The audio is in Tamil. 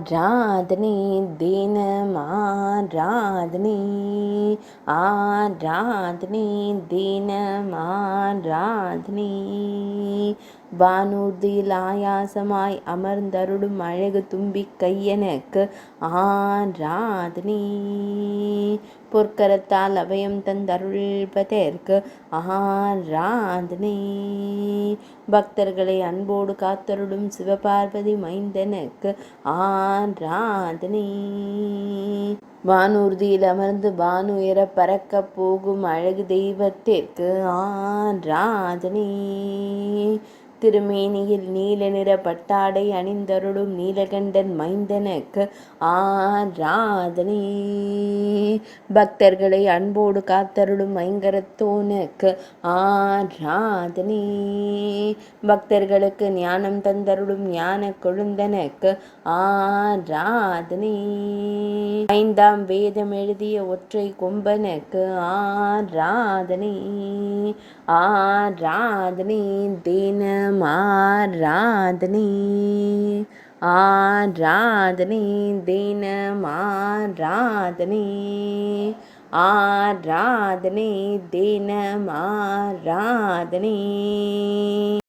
ஆராதனை தினம் ஆராதனை ஆராதனை தினம் ஆராதனை வானூர்தியில் ஆயாசமாய் அமர்ந்தருளும் அழகு தும்பிக் கையனுக்கு ஆராதனை பொற்கரத்தால் அபயம் தந்தருள்பதற்கு ஆராதனை பக்தர்களை அன்போடு காத்தருளும் சிவபார்வதி மைந்தனுக்கு ஆராதனை வானூர்தியில் அமர்ந்து வானுயர பறக்க போகும் அழகு தெய்வத்திற்கு ஆராதனை திருமேனியில் நீல நிற பட்டாடை அணிந்தருளும் நீலகண்டன் மைந்தனுக்கு ஆராதனை பக்தர்களை அன்போடு காத்தருளும் ஐங்கரத்தோனுக்கு ஆராதனை பக்தர்களுக்கு ஞானம் தந்தருளும் ஞான கொழுந்தனுக்கு ஆராதனை ஐந்தாம் வேதம் எழுதிய ஒற்றை கொம்பனுக்கு ஆராதனை ஆராதனை தினம் ஆராதனை ஆராதனை தினம் ஆராதனை ஆராதனை தினம் ஆராதனை.